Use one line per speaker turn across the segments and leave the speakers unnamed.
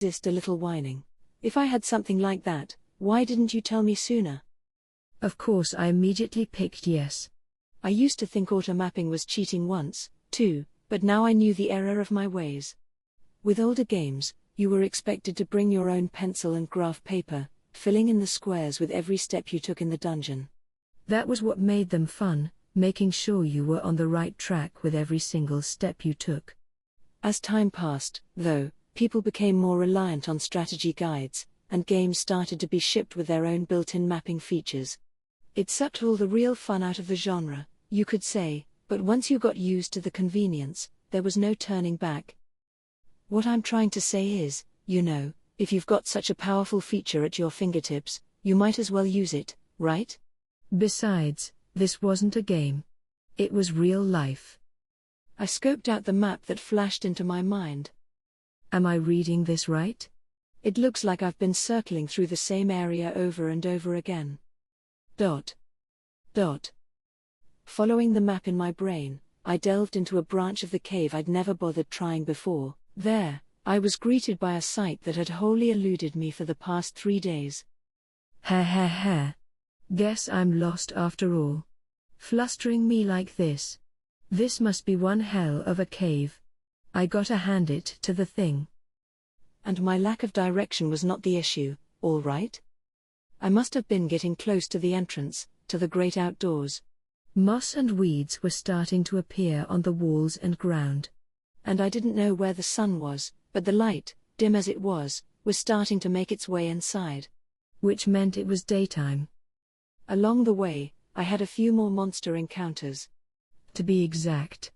Just a little whining. If I had something like that, why didn't you tell me sooner?
Of course I immediately picked yes.
I used to think auto-mapping was cheating once, too, but now I knew the error of my ways. With older games, you were expected to bring your own pencil and graph paper, filling in the squares with every step you took in the dungeon.
That was what made them fun, making sure you were on the right track with every single step you took.
As time passed, though, people became more reliant on strategy guides, and games started to be shipped with their own built-in mapping features. It sucked all the real fun out of the genre, you could say, but once you got used to the convenience, there was no turning back. What I'm trying to say is, if you've got such a powerful feature at your fingertips, you might as well use it, right?
Besides, this wasn't a game. It was real life.
I scoped out the map that flashed into my mind.
Am I reading this right?
It looks like I've been circling through the same area over and over again. ... Following the map in my brain, I delved into a branch of the cave I'd never bothered trying before. There, I was greeted by a sight that had wholly eluded me for the past 3 days.
Ha. Guess I'm lost after all. Flustering me like this. This must be one hell of a cave. I gotta hand it to the thing.
And my lack of direction was not the issue, all right? I must have been getting close to the entrance, to the great outdoors.
Moss and weeds were starting to appear on the walls and ground.
And I didn't know where the sun was, but the light, dim as it was starting to make its way inside.
Which meant it was daytime.
Along the way, I had a few more monster encounters.
To be exact.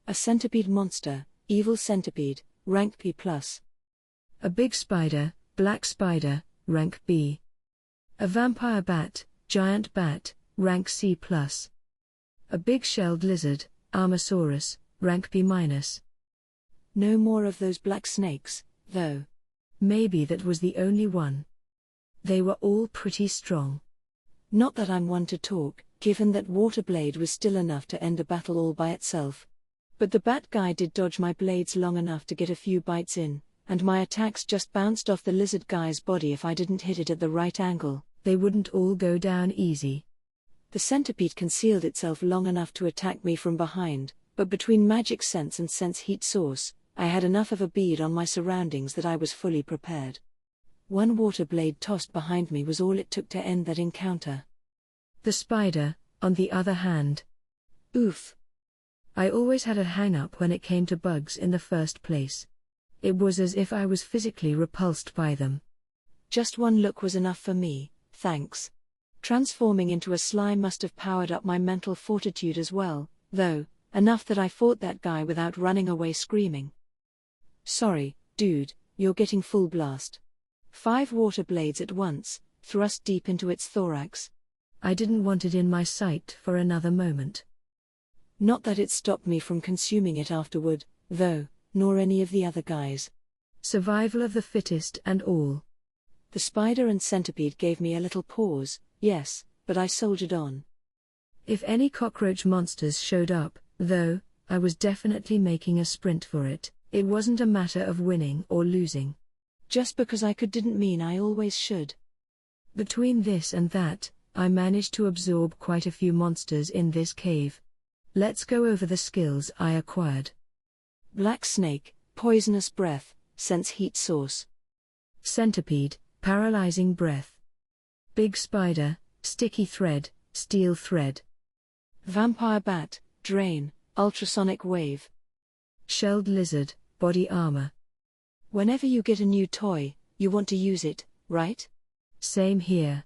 A centipede monster, evil centipede, rank B+.
A big spider, black spider, rank B. A vampire bat, giant bat, rank C+. A big shelled lizard, Armosaurus, rank B-.
No more of those black snakes, though.
Maybe that was the only one. They were all pretty strong.
Not that I'm one to talk, given that Waterblade was still enough to end a battle all by itself. But the bat guy did dodge my blades long enough to get a few bites in, and my attacks just bounced off the lizard guy's body if I didn't hit it at the right angle.
They wouldn't all go down easy.
The centipede concealed itself long enough to attack me from behind, but between magic sense and sense heat source, I had enough of a bead on my surroundings that I was fully prepared. One water blade tossed behind me was all it took to end that encounter.
The spider, on the other hand.
Oof.
I always had a hang-up when it came to bugs in the first place. It was as if I was physically repulsed by them.
Just one look was enough for me, thanks. Transforming into a slime must have powered up my mental fortitude as well, though, enough that I fought that guy without running away screaming. Sorry, dude, you're getting full blast. 5 water blades at once, thrust deep into its thorax.
I didn't want it in my sight for another moment.
Not that it stopped me from consuming it afterward, though, nor any of the other guys.
Survival of the fittest and all.
The spider and centipede gave me a little pause, yes, but I soldiered on.
If any cockroach monsters showed up, though, I was definitely making a sprint for it. It wasn't a matter of winning or losing.
Just because I could didn't mean I always should.
Between this and that, I managed to absorb quite a few monsters in this cave. Let's go over the skills I acquired.
Black snake, poisonous breath, sense heat source.
Centipede, paralyzing breath. Big spider, sticky thread, steel thread.
Vampire bat, drain, ultrasonic wave.
Shelled lizard, body armor.
Whenever you get a new toy, you want to use it, right?
Same here.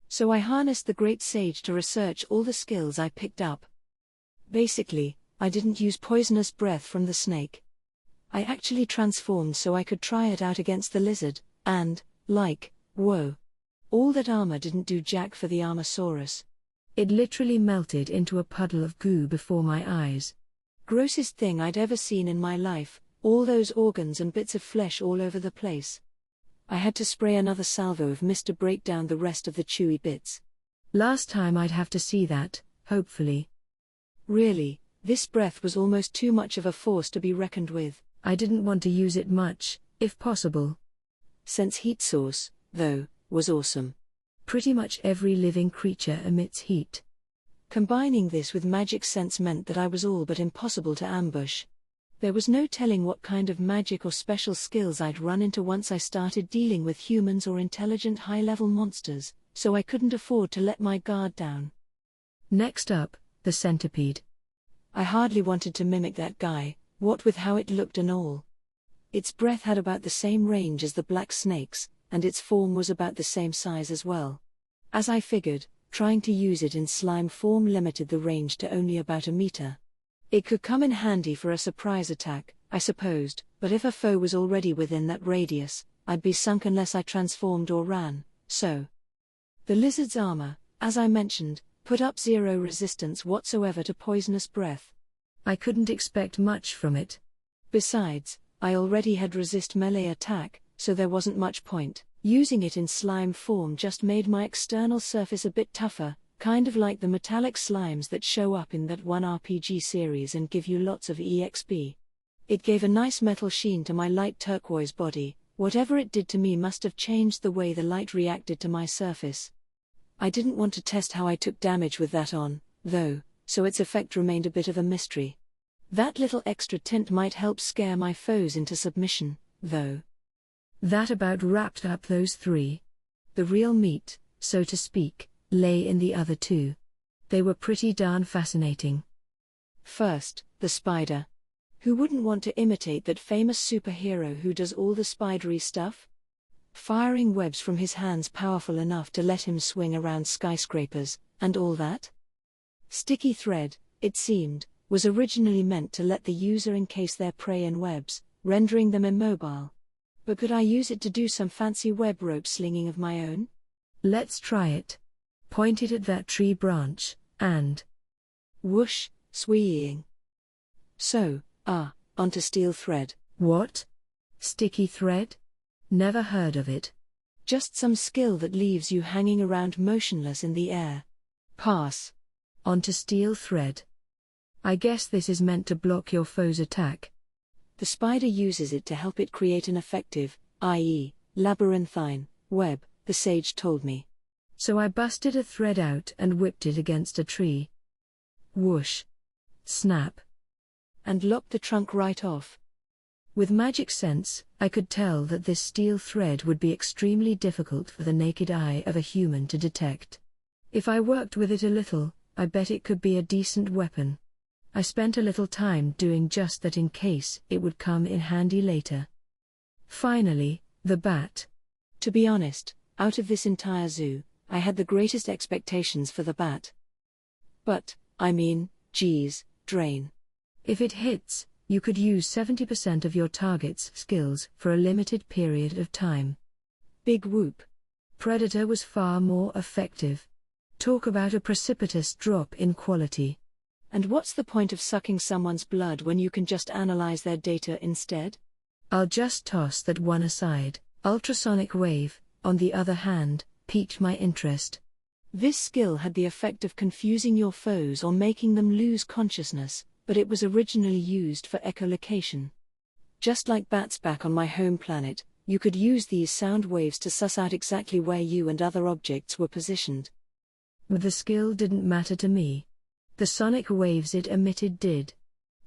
So I harnessed the great sage to research all the skills I picked up. Basically, I didn't use poisonous breath from the snake. I actually transformed so I could try it out against the lizard, and, whoa. All that armor didn't do jack for the Armosaurus.
It literally melted into a puddle of goo before my eyes.
Grossest thing I'd ever seen in my life, all those organs and bits of flesh all over the place. I had to spray another salvo of mist to break down the rest of the chewy bits.
Last time I'd have to see that, hopefully.
Really, this breath was almost too much of a force to be reckoned with.
I didn't want to use it much, if possible.
Sense heat source, though, was awesome.
Pretty much every living creature emits heat.
Combining this with magic sense meant that I was all but impossible to ambush. There was no telling what kind of magic or special skills I'd run into once I started dealing with humans or intelligent high-level monsters, so I couldn't afford to let my guard down.
Next up, the centipede.
I hardly wanted to mimic that guy, what with how it looked and all. Its breath had about the same range as the black snake's, and its form was about the same size as well. As I figured, trying to use it in slime form limited the range to only about a meter. It could come in handy for a surprise attack, I supposed, but if a foe was already within that radius, I'd be sunk unless I transformed or ran, so. The lizard's armor, as I mentioned, put up zero resistance whatsoever to poisonous breath.
I couldn't expect much from it.
Besides, I already had resist melee attack, so there wasn't much point. Using it in slime form just made my external surface a bit tougher, kind of like the metallic slimes that show up in that one RPG series and give you lots of EXP. It gave a nice metal sheen to my light turquoise body. Whatever it did to me must have changed the way the light reacted to my surface. I didn't want to test how I took damage with that on, though, so its effect remained a bit of a mystery. That little extra tint might help scare my foes into submission, though.
That about wrapped up those three. The real meat, so to speak, lay in the other two. They were pretty darn fascinating.
First, the spider. Who wouldn't want to imitate that famous superhero who does all the spidery stuff? Firing webs from his hands powerful enough to let him swing around skyscrapers, and all that? Sticky thread, it seemed, was originally meant to let the user encase their prey in webs, rendering them immobile. But could I use it to do some fancy web rope slinging of my own?
Let's try it. Point it at that tree branch, and
whoosh, sweeing. So, onto steel thread.
What? Sticky thread? Never heard of it.
Just some skill that leaves you hanging around motionless in the air. Pass.
Onto steel thread. I guess this is meant to block your foe's attack.
The spider uses it to help it create an effective, i.e., labyrinthine, web, the sage told me.
So I busted a thread out and whipped it against a tree. Whoosh. Snap.
And lopped the trunk right off.
With magic sense, I could tell that this steel thread would be extremely difficult for the naked eye of a human to detect. If I worked with it a little, I bet it could be a decent weapon. I spent a little time doing just that in case it would come in handy later. Finally, the bat.
To be honest, out of this entire zoo, I had the greatest expectations for the bat. But, geez, drain.
If it hits, you could use 70% of your target's skills for a limited period of time.
Big whoop.
Predator was far more effective. Talk about a precipitous drop in quality.
And what's the point of sucking someone's blood when you can just analyze their data instead?
I'll just toss that one aside. Ultrasonic wave, on the other hand, piqued my interest.
This skill had the effect of confusing your foes or making them lose consciousness, but it was originally used for echolocation. Just like bats back on my home planet, you could use these sound waves to suss out exactly where you and other objects were positioned.
The skill didn't matter to me. The sonic waves it emitted did.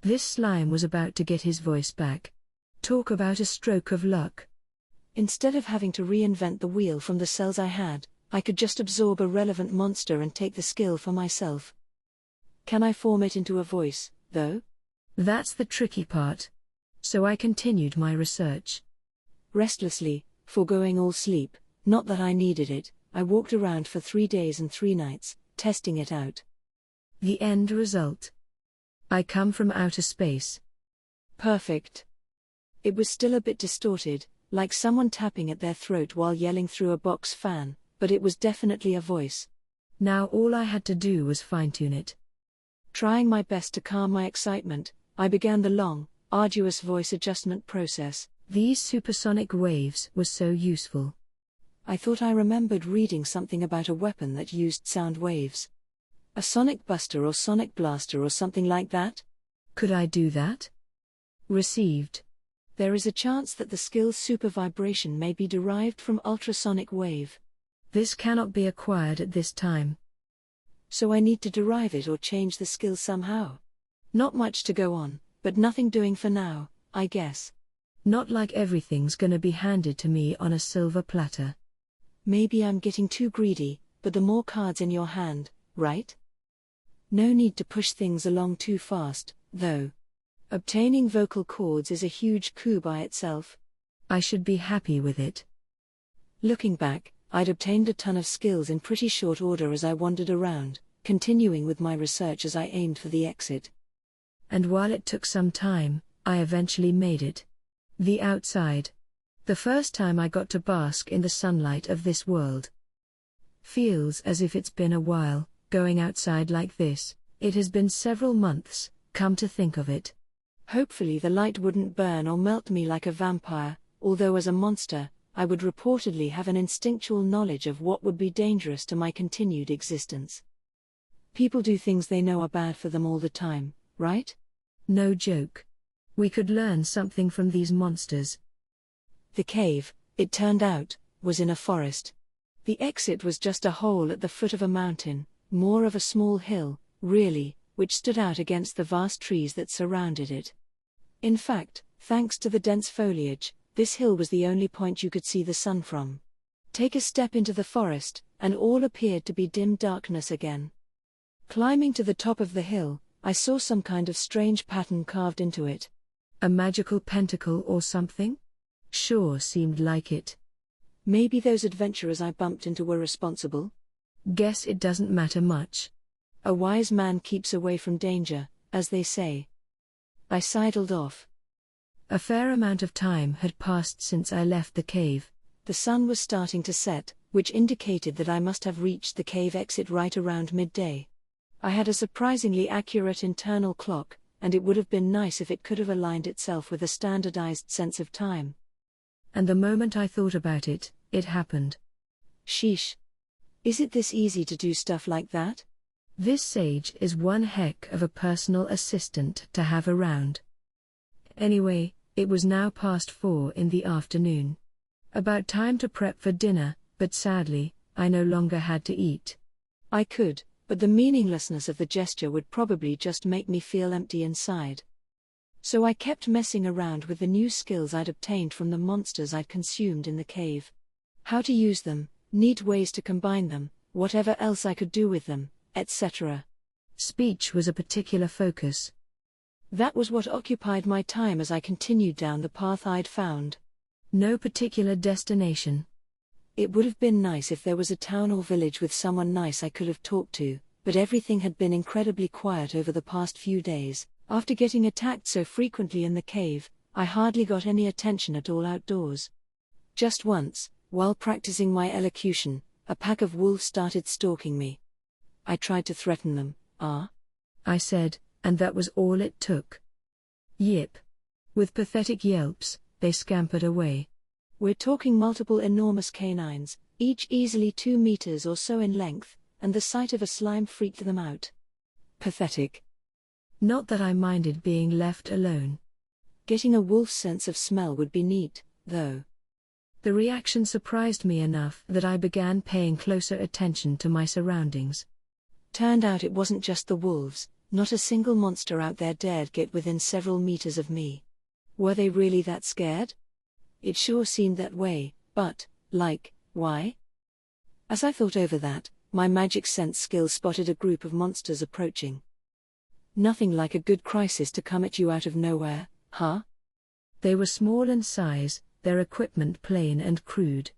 This slime was about to get his voice back. Talk about a stroke of luck.
Instead of having to reinvent the wheel from the cells I had, I could just absorb a relevant monster and take the skill for myself. Can I form it into a voice, though?
That's the tricky part. So I continued my research.
Restlessly, foregoing all sleep, not that I needed it, I walked around for 3 days and 3 nights, testing it out.
The end result. I come from outer space.
Perfect. It was still a bit distorted, like someone tapping at their throat while yelling through a box fan, but it was definitely a voice.
Now all I had to do was fine-tune it.
Trying my best to calm my excitement, I began the long, arduous voice adjustment process.
These supersonic waves were so useful.
I thought I remembered reading something about a weapon that used sound waves. A sonic buster or sonic blaster or something like that?
Could I do that? Received.
There is a chance that the skill's super vibration may be derived from ultrasonic wave.
This cannot be acquired at this time.
So I need to derive it or change the skill somehow. Not much to go on, but nothing doing for now, I guess.
Not like everything's gonna be handed to me on a silver platter.
Maybe I'm getting too greedy, but the more cards in your hand, right? No need to push things along too fast, though. Obtaining vocal cords is a huge coup by itself.
I should be happy with it.
Looking back, I'd obtained a ton of skills in pretty short order as I wandered around, continuing with my research as I aimed for the exit.
And while it took some time, I eventually made it. The outside. The first time I got to bask in the sunlight of this world. Feels as if it's been a while, going outside like this. It has been several months, come to think of it.
Hopefully the light wouldn't burn or melt me like a vampire, although as a monster, I would reportedly have an instinctual knowledge of what would be dangerous to my continued existence. People do things they know are bad for them all the time, right?
No joke. We could learn something from these monsters.
The cave, it turned out, was in a forest. The exit was just a hole at the foot of a mountain, more of a small hill, really, which stood out against the vast trees that surrounded it. In fact, thanks to the dense foliage, this hill was the only point you could see the sun from. Take a step into the forest, and all appeared to be dim darkness again. Climbing to the top of the hill, I saw some kind of strange pattern carved into it.
A magical pentacle or something? Sure seemed like it.
Maybe those adventurers I bumped into were responsible?
Guess it doesn't matter much.
A wise man keeps away from danger, as they say. I sidled off.
A fair amount of time had passed since I left the cave.
The sun was starting to set, which indicated that I must have reached the cave exit right around midday. I had a surprisingly accurate internal clock, and it would have been nice if it could have aligned itself with a standardized sense of time.
And the moment I thought about it, it happened.
Sheesh. Is it this easy to do stuff like that?
This sage is one heck of a personal assistant to have around. Anyway, it was now past 4 in the afternoon. About time to prep for dinner, but sadly, I no longer had to eat.
I could, but the meaninglessness of the gesture would probably just make me feel empty inside. So I kept messing around with the new skills I'd obtained from the monsters I'd consumed in the cave. How to use them, neat ways to combine them, whatever else I could do with them, etc.
Speech was a particular focus.
That was what occupied my time as I continued down the path I'd found.
No particular destination.
It would have been nice if there was a town or village with someone nice I could have talked to, but everything had been incredibly quiet over the past few days. After getting attacked so frequently in the cave, I hardly got any attention at all outdoors. Just once, while practicing my elocution, a pack of wolves started stalking me. I tried to threaten them,
I said, and that was all it took. Yip. With pathetic yelps, they scampered away.
We're talking multiple enormous canines, each easily 2 meters or so in length, and the sight of a slime freaked them out. Pathetic.
Not that I minded being left alone.
Getting a wolf's sense of smell would be neat, though.
The reaction surprised me enough that I began paying closer attention to my surroundings.
Turned out it wasn't just the wolves, not a single monster out there dared get within several meters of me. Were they really that scared? It sure seemed that way, but, why? As I thought over that, my magic sense skill spotted a group of monsters approaching. Nothing like a good crisis to come at you out of nowhere, huh?
They were small in size, their equipment plain and crude.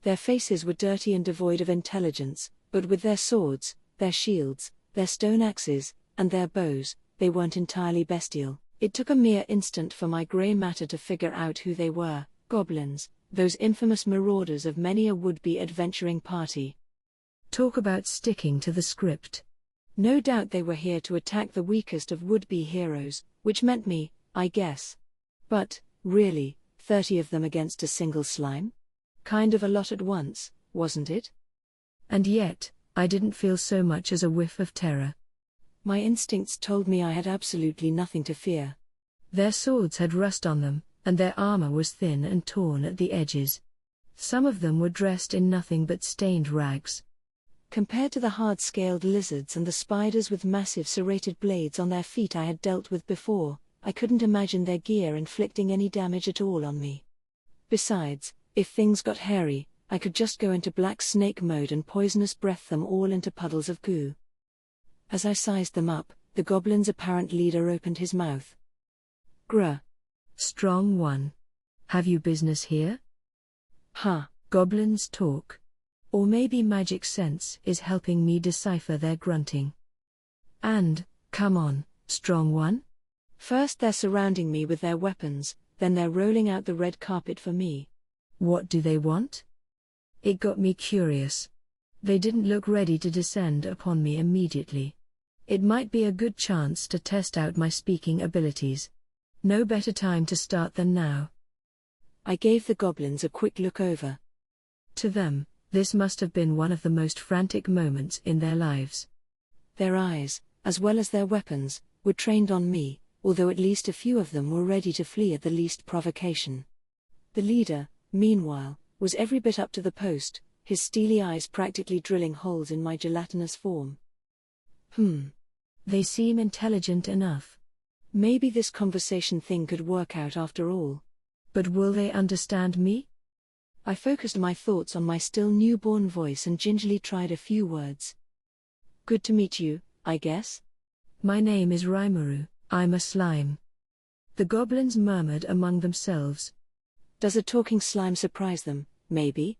Their faces were dirty and devoid of intelligence, but with their swords, their shields, their stone axes, and their bows, they weren't entirely bestial. It took a mere instant for my grey matter to figure out who they were: goblins, those infamous marauders of many a would-be adventuring party.
Talk about sticking to the script.
No doubt they were here to attack the weakest of would-be heroes, which meant me, I guess. But, really, 30 of them against a single slime? Kind of a lot at once, wasn't it?
And yet, I didn't feel so much as a whiff of terror.
My instincts told me I had absolutely nothing to fear.
Their swords had rust on them, and their armor was thin and torn at the edges. Some of them were dressed in nothing but stained rags.
Compared to the hard-scaled lizards and the spiders with massive serrated blades on their feet I had dealt with before, I couldn't imagine their gear inflicting any damage at all on me. Besides, if things got hairy, I could just go into black snake mode and poisonous breath them all into puddles of goo. As I sized them up, the goblin's apparent leader opened his mouth. "Gruh.
Strong one. Have you business here?"
Huh.
Goblins talk. Or maybe magic sense is helping me decipher their grunting. And, come on, strong one?
First they're surrounding me with their weapons, then they're rolling out the red carpet for me.
What do they want? It got me curious. They didn't look ready to descend upon me immediately. It might be a good chance to test out my speaking abilities. No better time to start than now.
I gave the goblins a quick look over.
To them, this must have been one of the most frantic moments in their lives.
Their eyes, as well as their weapons, were trained on me, although at least a few of them were ready to flee at the least provocation. The leader, meanwhile, was every bit up to the post, his steely eyes practically drilling holes in my gelatinous form.
They seem intelligent enough.
Maybe this conversation thing could work out after all.
But will they understand me?
I focused my thoughts on my still newborn voice and gingerly tried a few words. "Good to meet you, I guess."
"My name is Rimuru, I'm a slime." The goblins murmured among themselves.
Does a talking slime surprise them, maybe?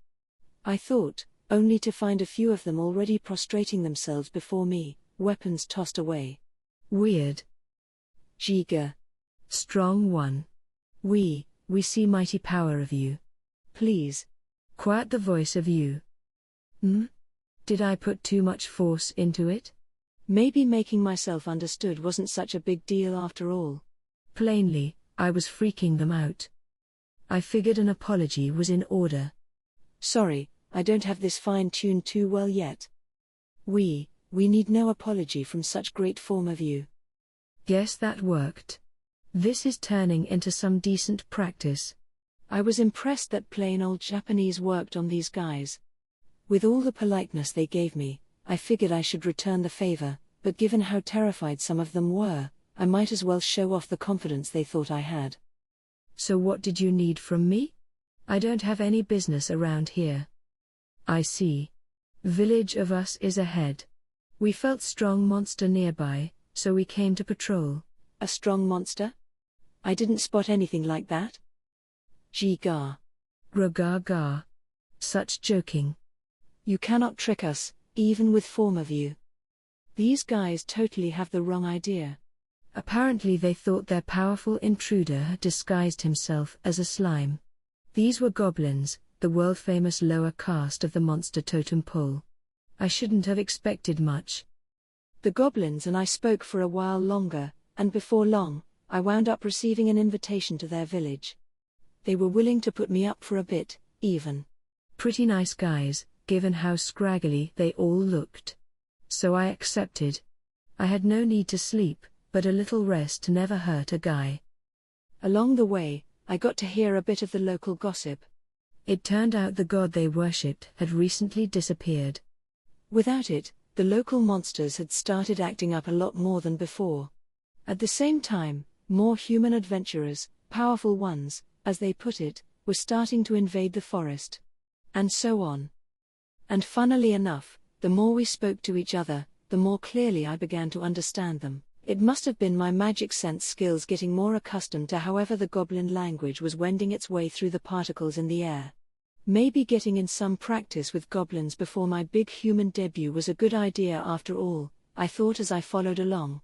I thought, only to find a few of them already prostrating themselves before me, weapons tossed away.
Weird.
Jiga.
Strong one. We see mighty power of you.
Please.
Quiet the voice of you. Did I put too much force into it?
Maybe making myself understood wasn't such a big deal after all.
Plainly, I was freaking them out. I figured an apology was in order.
Sorry, I don't have this fine-tuned too well yet. We need no apology from such great form of you.
Guess that worked. This is turning into some decent practice.
I was impressed that plain old Japanese worked on these guys. With all the politeness they gave me, I figured I should return the favor, but given how terrified some of them were, I might as well show off the confidence they thought I had.
So what did you need from me? I don't have any business around here. I see. Village of us is ahead. We felt strong monster nearby, so we came to patrol.
A strong monster? I didn't spot anything like that. Jiga.
Ragaga. Such joking.
You cannot trick us, even with form of you. These guys totally have the wrong idea.
Apparently they thought their powerful intruder had disguised himself as a slime. These were goblins, the world-famous lower caste of the monster totem pole. I shouldn't have expected much.
The goblins and I spoke for a while longer, and before long, I wound up receiving an invitation to their village. They were willing to put me up for a bit, even.
Pretty nice guys, given how scraggly they all looked. So I accepted. I had no need to sleep, but a little rest never hurt a guy.
Along the way, I got to hear a bit of the local gossip.
It turned out the god they worshipped had recently disappeared.
Without it, the local monsters had started acting up a lot more than before. At the same time, more human adventurers, powerful ones, as they put it, were starting to invade the forest. And so on. And funnily enough, the more we spoke to each other, the more clearly I began to understand them. It must have been my magic sense skills getting more accustomed to however the goblin language was wending its way through the particles in the air. Maybe getting in some practice with goblins before my big human debut was a good idea after all, I thought as I followed along.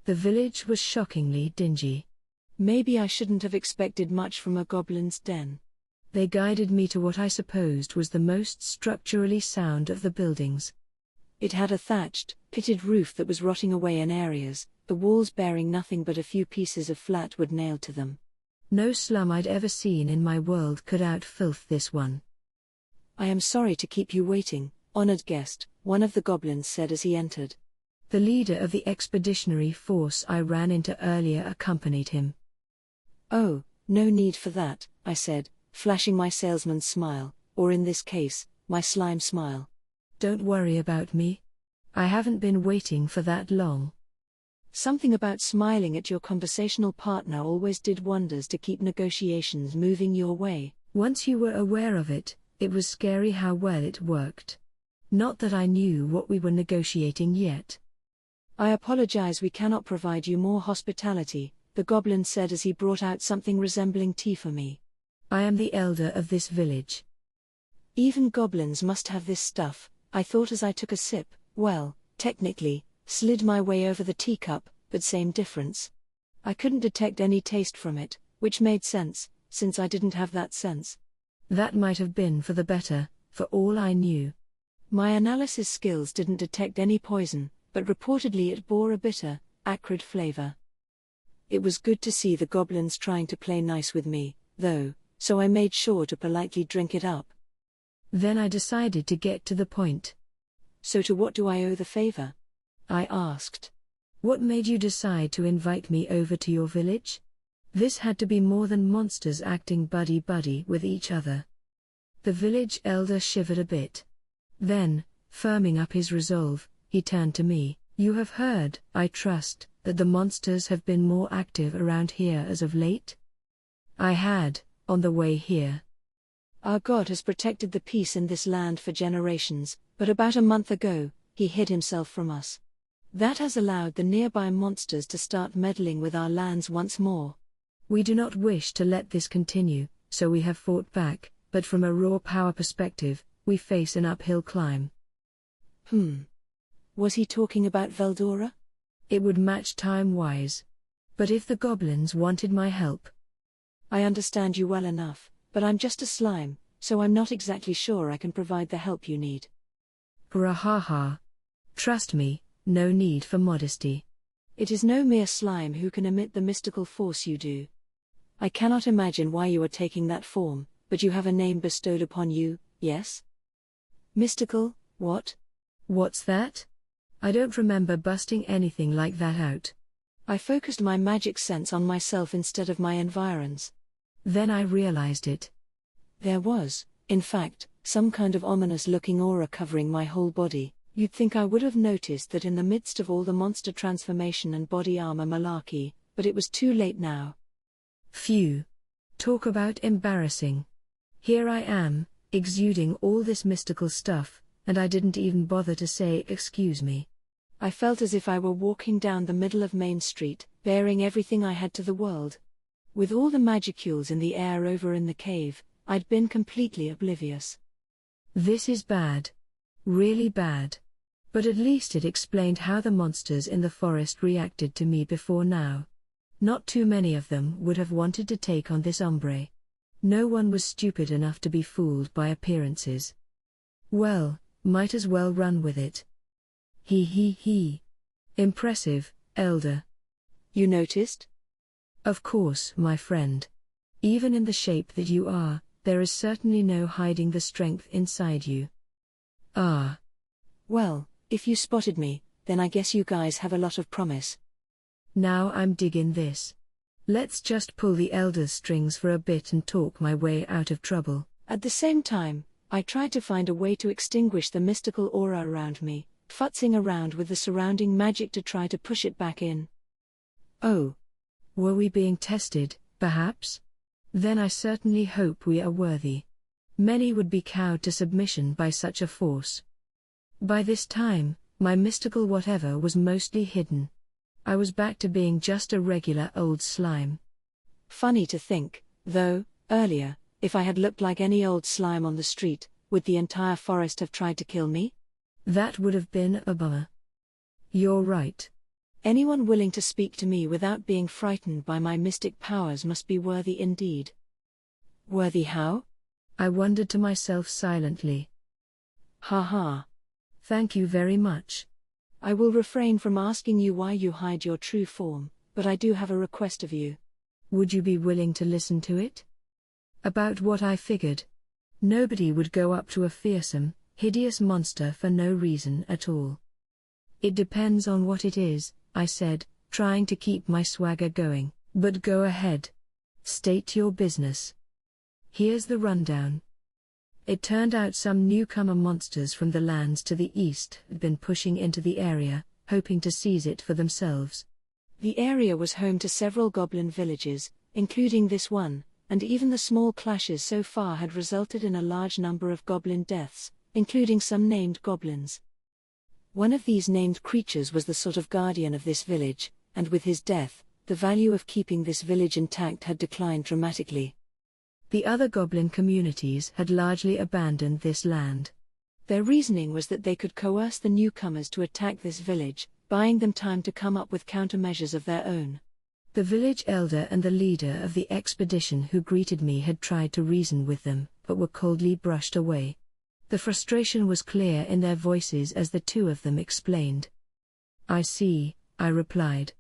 The village was shockingly dingy.
Maybe I shouldn't have expected much from a goblin's den.
They guided me to what I supposed was the most structurally sound of the buildings.
It had a thatched, pitted roof that was rotting away in areas, the walls bearing nothing but a few pieces of flat wood nailed to them.
No slum I'd ever seen in my world could outfilth this one.
"I am sorry to keep you waiting, honored guest," one of the goblins said as he entered.
The leader of the expeditionary force I ran into earlier accompanied him.
"Oh, No need for that, I said, flashing my salesman's smile, or in this case, my slime smile.
Don't worry about me. I haven't been waiting for that long.
Something about smiling at your conversational partner always did wonders to keep negotiations moving your way.
Once you were aware of it, it was scary how well it worked. Not that I knew what we were negotiating yet.
I apologize, we cannot provide you more hospitality, the goblin said as he brought out something resembling tea for me.
I am the elder of this village.
Even goblins must have this stuff, I thought as I took a sip, well, technically, slid my way over the teacup, but same difference. I couldn't detect any taste from it, which made sense, since I didn't have that sense.
That might have been for the better, for all I knew.
My analysis skills didn't detect any poison, but reportedly it bore a bitter, acrid flavor. It was good to see the goblins trying to play nice with me, though, so I made sure to politely drink it up.
Then I decided to get to the point.
So to what do I owe the favor? I asked.
What made you decide to invite me over to your village? This had to be more than monsters acting buddy-buddy with each other. The village elder shivered a bit. Then, firming up his resolve, he turned to me. You have heard, I trust, that the monsters have been more active around here as of late? I had, on the way here.
Our God has protected the peace in this land for generations, but about a month ago, he hid himself from us. That has allowed the nearby monsters to start meddling with our lands once more.
We do not wish to let this continue, so we have fought back, but from a raw power perspective, we face an uphill climb.
Was he talking about Veldora?
It would match time-wise. But if the goblins wanted my help...
I understand you well enough, but I'm just a slime, so I'm not exactly sure I can provide the help you need.
Brahaha. Trust me, no need for modesty.
It is no mere slime who can emit the mystical force you do. I cannot imagine why you are taking that form, but you have a name bestowed upon you, yes? Mystical, what?
What's that? I don't remember busting anything like that out.
I focused my magic sense on myself instead of my environs.
Then I realized it.
There was, in fact, some kind of ominous-looking aura covering my whole body. You'd think I would have noticed that in the midst of all the monster transformation and body armor malarkey, but it was too late now.
Phew. Talk about embarrassing. Here I am, exuding all this mystical stuff, and I didn't even bother to say excuse me.
I felt as if I were walking down the middle of Main Street, bearing everything I had to the world. With all the magicules in the air over in the cave, I'd been completely oblivious.
This is bad. Really bad. But at least it explained how the monsters in the forest reacted to me before now. Not too many of them would have wanted to take on this ombre. No one was stupid enough to be fooled by appearances. Well, might as well run with it. He. Impressive, elder.
You noticed?
Of course, my friend. Even in the shape that you are, there is certainly no hiding the strength inside you. Ah.
Well, if you spotted me, then I guess you guys have a lot of promise.
Now I'm digging this. Let's just pull the elder's strings for a bit and talk my way out of trouble.
At the same time, I tried to find a way to extinguish the mystical aura around me, futzing around with the surrounding magic to try to push it back in.
Oh. Were we being tested, perhaps? Then I certainly hope we are worthy. Many would be cowed to submission by such a force. By this time, my mystical whatever was mostly hidden. I was back to being just a regular old slime.
Funny to think, though, earlier, if I had looked like any old slime on the street, would the entire forest have tried to kill me?
That would have been a bummer. You're right.
Anyone willing to speak to me without being frightened by my mystic powers must be worthy indeed. Worthy how?
I wondered to myself silently.
Ha.
Thank you very much.
I will refrain from asking you why you hide your true form, but I do have a request of you.
Would you be willing to listen to it? About what I figured. Nobody would go up to a fearsome, hideous monster for no reason at all. It depends on what it is, I said, trying to keep my swagger going, but go ahead. State your business. Here's the rundown. It turned out some newcomer monsters from the lands to the east had been pushing into the area, hoping to seize it for themselves.
The area was home to several goblin villages, including this one, and even the small clashes so far had resulted in a large number of goblin deaths, including some named goblins. One of these named creatures was the sort of guardian of this village, and with his death, the value of keeping this village intact had declined dramatically.
The other goblin communities had largely abandoned this land.
Their reasoning was that they could coerce the newcomers to attack this village, buying them time to come up with countermeasures of their own.
The village elder and the leader of the expedition who greeted me had tried to reason with them, but were coldly brushed away. The frustration was clear in their voices as the two of them explained. "I see," I replied.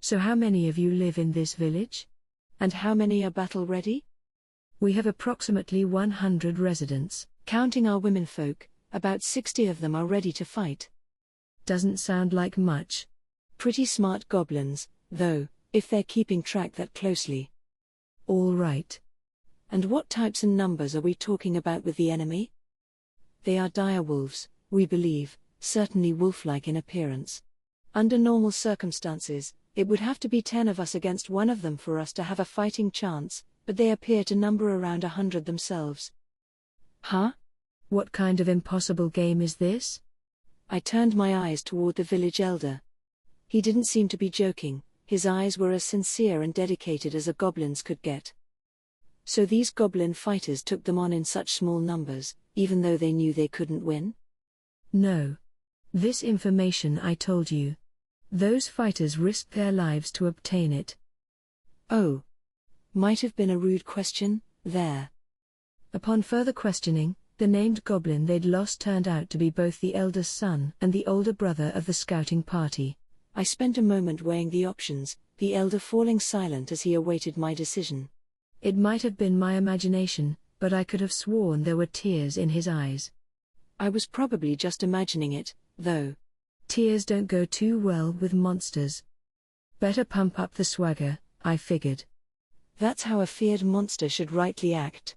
"So how many of you live in this village?
And how many are battle-ready?"
"We have approximately 100 residents.
Counting our womenfolk, about 60 of them are ready to fight."
Doesn't sound like much.
Pretty smart goblins, though, if they're keeping track that closely.
All right.
And what types and numbers are we talking about with the enemy? They are direwolves, we believe, certainly wolf-like in appearance. Under normal circumstances, it would have to be 10 of us against one of them for us to have a fighting chance, but they appear to number around 100 themselves.
Huh? What kind of impossible game is this?
I turned my eyes toward the village elder. He didn't seem to be joking, his eyes were as sincere and dedicated as a goblin's could get. So these goblin fighters took them on in such small numbers, even though they knew they couldn't win?
No. This information I told you. Those fighters risked their lives to obtain it.
Oh. Might have been a rude question, there.
Upon further questioning, the named goblin they'd lost turned out to be both the elder's son and the older brother of the scouting party.
I spent a moment weighing the options, the elder falling silent as he awaited my decision.
It might have been my imagination, but I could have sworn there were tears in his eyes.
I was probably just imagining it, though.
Tears don't go too well with monsters. Better pump up the swagger, I figured.
That's how a feared monster should rightly act.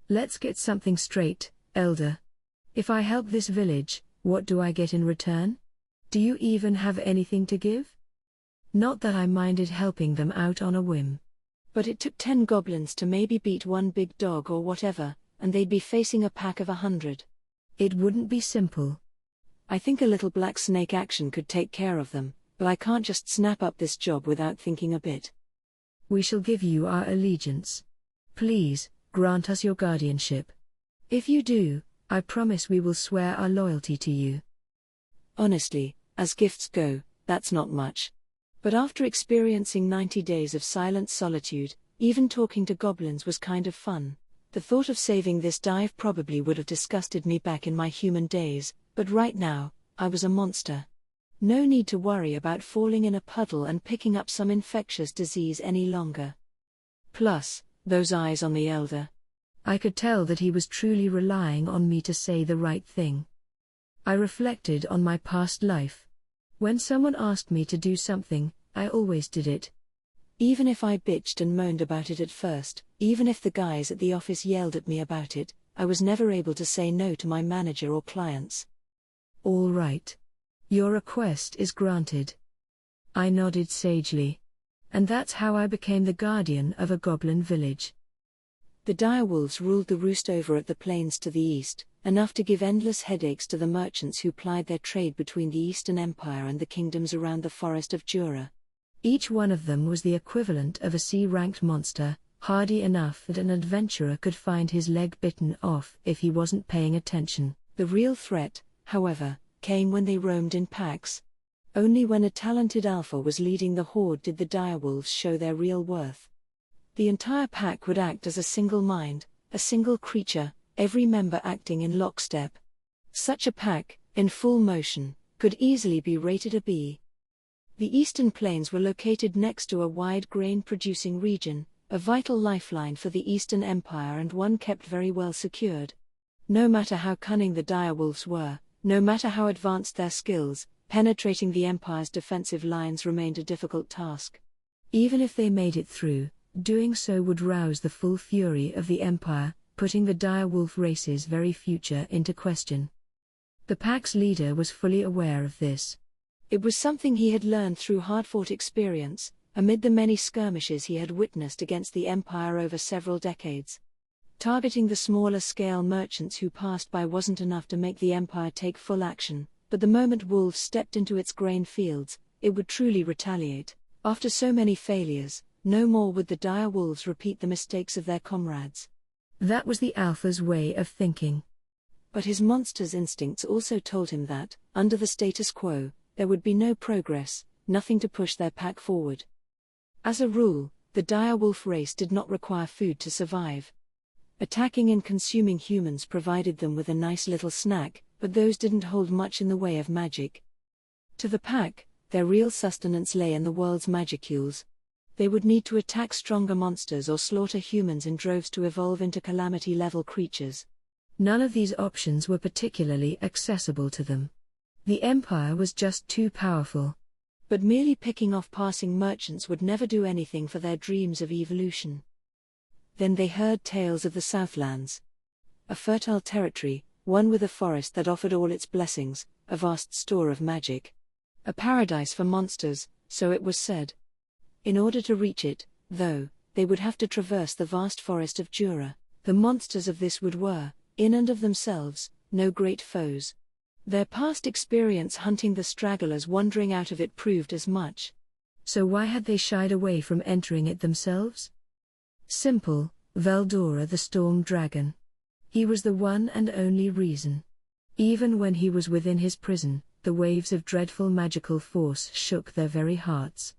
Let's get something straight, elder. If I help this village, what do I get in return? Do you even have anything to give? Not that I minded helping them out on a whim.
But it took 10 goblins to maybe beat one big dog or whatever, and they'd be facing a pack of 100.
It wouldn't be simple.
I think a little black snake action could take care of them, but I can't just snap up this job without thinking a bit.
We shall give you our allegiance. Please, grant us your guardianship. If you do, I promise we will swear our loyalty to you.
Honestly, as gifts go, that's not much. But after experiencing 90 days of silent solitude, even talking to goblins was kind of fun. The thought of saving this dive probably would have disgusted me back in my human days, but right now, I was a monster. No need to worry about falling in a puddle and picking up some infectious disease any longer. Plus, those eyes on the elder.
I could tell that he was truly relying on me to say the right thing. I reflected on my past life. When someone asked me to do something, I always did it.
Even if I bitched and moaned about it at first, even if the guys at the office yelled at me about it, I was never able to say no to my manager or clients.
All right. Your request is granted. I nodded sagely. And that's how I became the guardian of a goblin village.
The direwolves ruled the roost over at the plains to the east, enough to give endless headaches to the merchants who plied their trade between the Eastern Empire and the kingdoms around the Forest of Jura.
Each one of them was the equivalent of a C-ranked monster, hardy enough that an adventurer could find his leg bitten off if he wasn't paying attention.
The real threat, however, came when they roamed in packs. Only when a talented alpha was leading the horde did the direwolves show their real worth. The entire pack would act as a single mind, a single creature, every member acting in lockstep. Such a pack, in full motion, could easily be rated a B. The eastern plains were located next to a wide grain-producing region, a vital lifeline for the Eastern Empire and one kept very well secured. No matter how cunning the direwolves were, no matter how advanced their skills, penetrating the Empire's defensive lines remained a difficult task. Even if they made it through,
Doing so would rouse the full fury of the Empire, putting the dire wolf race's very future into question. The pack's leader was fully aware of this.
It was something he had learned through hard-fought experience, amid the many skirmishes he had witnessed against the Empire over several decades. Targeting the smaller-scale merchants who passed by wasn't enough to make the Empire take full action, but the moment wolves stepped into its grain fields, it would truly retaliate. After so many failures, no more would the dire wolves repeat the mistakes of their comrades.
That was the Alpha's way of thinking.
But his monster's instincts also told him that, under the status quo, there would be no progress, nothing to push their pack forward. As a rule, the dire wolf race did not require food to survive. Attacking and consuming humans provided them with a nice little snack, but those didn't hold much in the way of magic. To the pack, their real sustenance lay in the world's magicules. They would need to attack stronger monsters or slaughter humans in droves to evolve into calamity-level creatures.
None of these options were particularly accessible to them. The Empire was just too powerful.
But merely picking off passing merchants would never do anything for their dreams of evolution. Then they heard tales of the Southlands. A fertile territory, one with a forest that offered all its blessings, a vast store of magic. A paradise for monsters, so it was said. In order to reach it, though, they would have to traverse the vast forest of Jura. The monsters of this wood were, in and of themselves, no great foes. Their past experience hunting the stragglers wandering out of it proved as much.
So why had they shied away from entering it themselves? Simple, Veldora the Storm Dragon. He was the one and only reason. Even when he was within his prison, the waves of dreadful magical force shook their very hearts.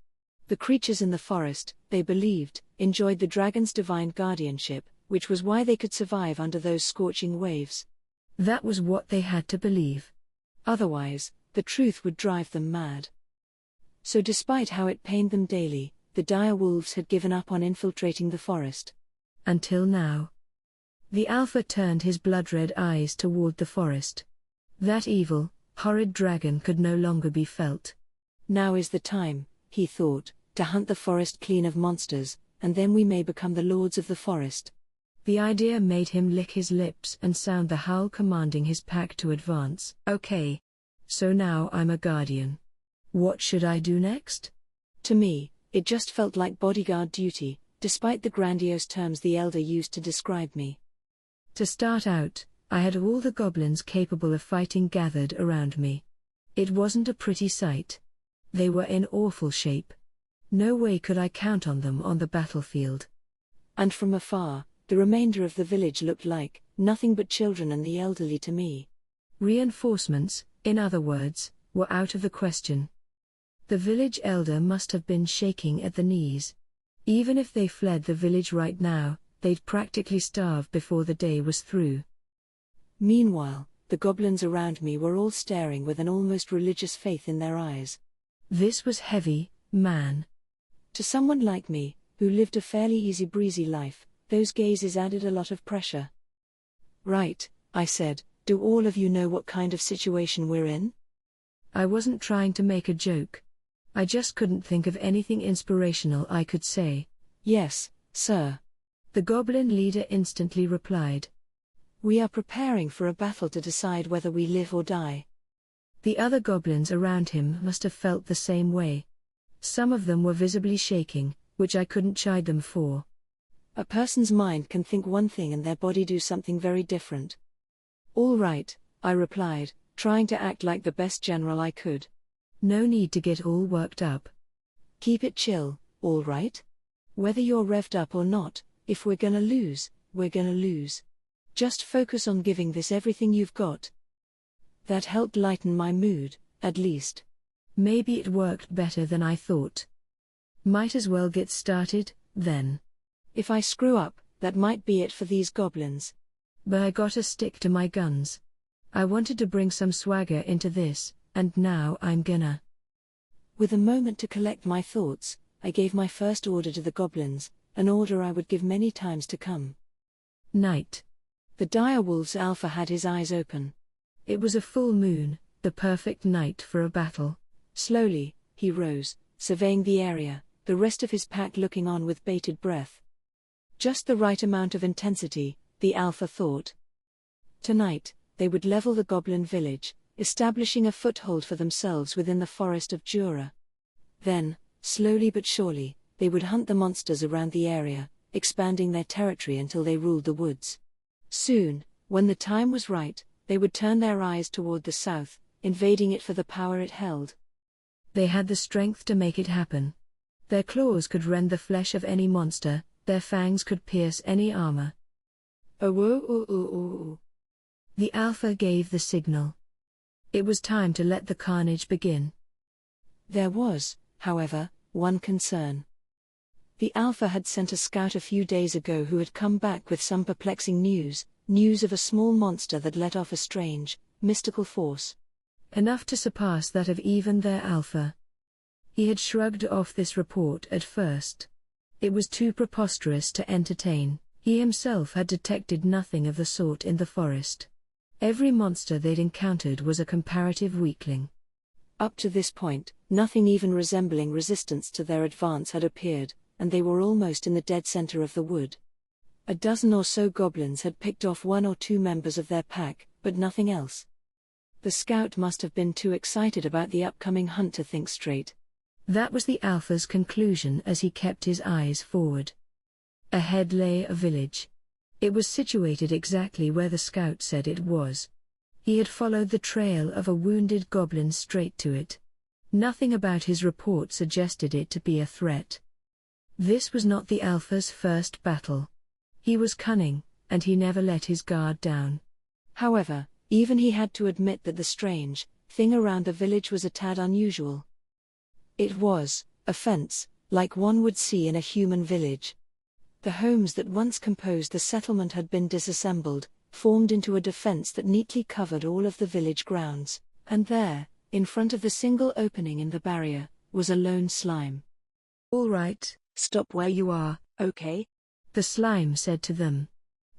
The creatures in the forest, they believed, enjoyed the dragon's divine guardianship, which was why they could survive under those scorching waves.
That was what they had to believe.
Otherwise, the truth would drive them mad. So despite how it pained them daily, the dire wolves had given up on infiltrating the forest.
Until now. The Alpha turned his blood-red eyes toward the forest. That evil, horrid dragon could no longer be felt.
Now is the time, he thought, to hunt the forest clean of monsters, and then we may become the lords of the forest.
The idea made him lick his lips and sound the howl commanding his pack to advance. Okay. So now I'm a guardian. What should I do next?
To me, it just felt like bodyguard duty, despite the grandiose terms the elder used to describe me.
To start out, I had all the goblins capable of fighting gathered around me. It wasn't a pretty sight. They were in awful shape. No way could I count on them on the battlefield.
And from afar, the remainder of the village looked like nothing but children and the elderly to me.
Reinforcements, in other words, were out of the question. The village elder must have been shaking at the knees. Even if they fled the village right now, they'd practically starve before the day was through.
Meanwhile, the goblins around me were all staring with an almost religious faith in their eyes.
This was heavy, man.
To someone like me, who lived a fairly easy-breezy life, those gazes added a lot of pressure. Right, I said, do all of you know what kind of situation we're in?
I wasn't trying to make a joke. I just couldn't think of anything inspirational I could say.
Yes, sir.
The goblin leader instantly replied.
We are preparing for a battle to decide whether we live or die.
The other goblins around him must have felt the same way. Some of them were visibly shaking, which I couldn't chide them for.
A person's mind can think one thing and their body do something very different. All right, I replied, trying to act like the best general I could.
No need to get all worked up.
Keep it chill, all right? Whether you're revved up or not, if we're gonna lose, we're gonna lose. Just focus on giving this everything you've got. That helped lighten my mood, at least.
Maybe it worked better than I thought. Might as well get started, then.
If I screw up, that might be it for these goblins.
But I gotta stick to my guns. I wanted to bring some swagger into this, and now I'm gonna.
With a moment to collect my thoughts, I gave my first order to the goblins, an order I would give many times to come.
Night.
The direwolf's alpha had his eyes open.
It was a full moon, the perfect night for a battle.
Slowly, he rose, surveying the area, the the rest of his pack looking on with bated breath. Just the right amount of intensity, the Alpha thought. Tonight, they would level the goblin village, establishing a foothold for themselves within the forest of Jura. Then, slowly but surely, they would hunt the monsters around the area, expanding their territory until they ruled the woods. Soon, when the time was right, they would turn their eyes toward the south, invading it for the power it held.
They had the strength to make it happen. Their claws could rend the flesh of any monster, their fangs could pierce any armor.
Oh.
The Alpha gave the signal. It was time to let the carnage begin.
There was, however, one concern. The Alpha had sent a scout a few days ago who had come back with some perplexing news of a small monster that let off a strange, mystical force.
Enough to surpass that of even their Alpha. He had shrugged off this report at first. It was too preposterous to entertain. He himself had detected nothing of the sort in the forest. Every monster they'd encountered was a comparative weakling.
Up to this point, nothing even resembling resistance to their advance had appeared, and they were almost in the dead center of the wood. A dozen or so goblins had picked off one or two members of their pack, but nothing else. The scout must have been too excited about the upcoming hunt to think straight.
That was the Alpha's conclusion as he kept his eyes forward. Ahead lay a village. It was situated exactly where the scout said it was. He had followed the trail of a wounded goblin straight to it. Nothing about his report suggested it to be a threat. This was not the Alpha's first battle. He was cunning, and he never let his guard down.
However, even he had to admit that the strange thing around the village was a tad unusual. It was a fence, like one would see in a human village. The homes that once composed the settlement had been disassembled, formed into a defense that neatly covered all of the village grounds, and there, in front of the single opening in the barrier, was a lone slime.
"All right, stop where you are, okay?" the slime said to them.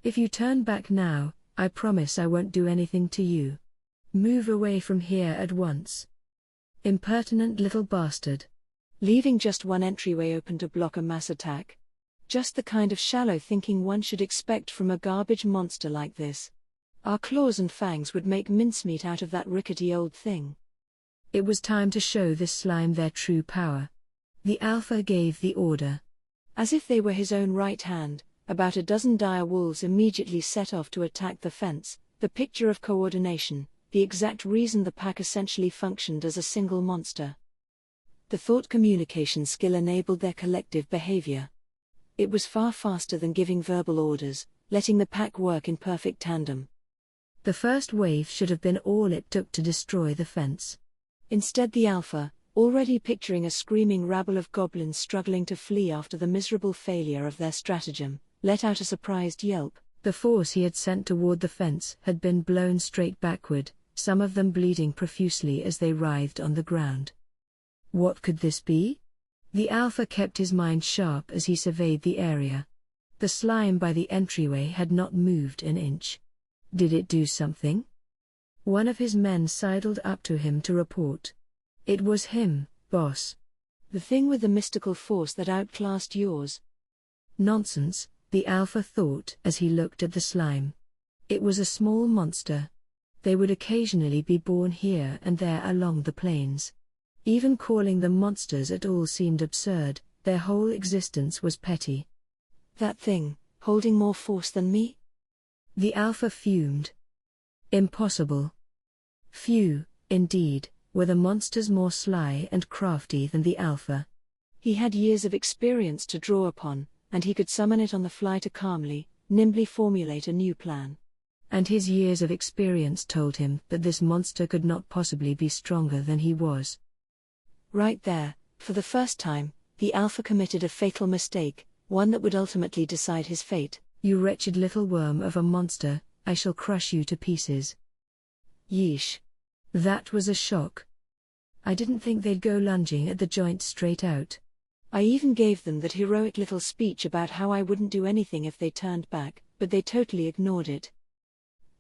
"If you turn back now, I promise I won't do anything to you. Move away from here at once." Impertinent little bastard.
Leaving just one entryway open to block a mass attack. Just the kind of shallow thinking one should expect from a garbage monster like this. Our claws and fangs would make mincemeat out of that rickety old thing.
It was time to show this slime their true power. The Alpha gave the order.
As if they were his own right hand, about a dozen dire wolves immediately set off to attack the fence, the picture of coordination, the exact reason the pack essentially functioned as a single monster. The thought communication skill enabled their collective behavior. It was far faster than giving verbal orders, letting the pack work in perfect tandem.
The first wave should have been all it took to destroy the fence.
Instead the Alpha, already picturing a screaming rabble of goblins struggling to flee after the miserable failure of their stratagem, let out a surprised yelp.
The force he had sent toward the fence had been blown straight backward, some of them bleeding profusely as they writhed on the ground. What could this be? The Alpha kept his mind sharp as he surveyed the area. The slime by the entryway had not moved an inch. Did it do something? One of his men sidled up to him to report. "It was him, boss.
The thing with the mystical force that outclassed yours."
Nonsense, the Alpha thought as he looked at the slime. It was a small monster. They would occasionally be born here and there along the plains. Even calling them monsters at all seemed absurd, their whole existence was petty.
That thing, holding more force than me?
The Alpha fumed. Impossible. Few, indeed, were the monsters more sly and crafty than the Alpha.
He had years of experience to draw upon, and he could summon it on the fly to calmly, nimbly formulate a new plan.
And his years of experience told him that this monster could not possibly be stronger than he was.
Right there, for the first time, the Alpha committed a fatal mistake, one that would ultimately decide his fate.
"You wretched little worm of a monster, I shall crush you to pieces."
Yeesh.
That was a shock. I didn't think they'd go lunging at the joint straight out.
I even gave them that heroic little speech about how I wouldn't do anything if they turned back, but they totally ignored it.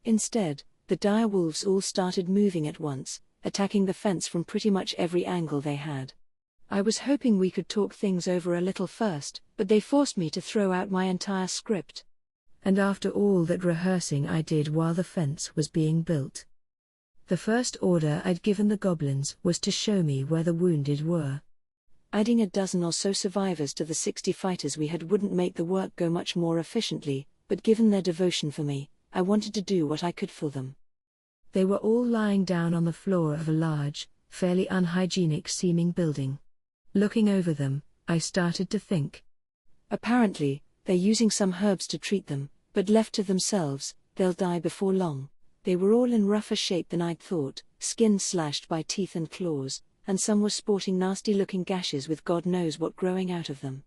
Instead, the dire wolves all started moving at once, attacking the fence from pretty much every angle they had. I was hoping we could talk things over a little first, but they forced me to throw out my entire script.
And after all that rehearsing I did while the fence was being built. The first order I'd given the goblins was to show me where the wounded were.
Adding a dozen or so survivors to the 60 fighters we had wouldn't make the work go much more efficiently, but given their devotion for me, I wanted to do what I could for them.
They were all lying down on the floor of a large, fairly unhygienic-seeming building. Looking over them, I started to think.
Apparently, they're using some herbs to treat them, but left to themselves, they'll die before long. They were all in rougher shape than I'd thought, skin slashed by teeth and claws, and some were sporting nasty-looking gashes with God knows what growing out of them.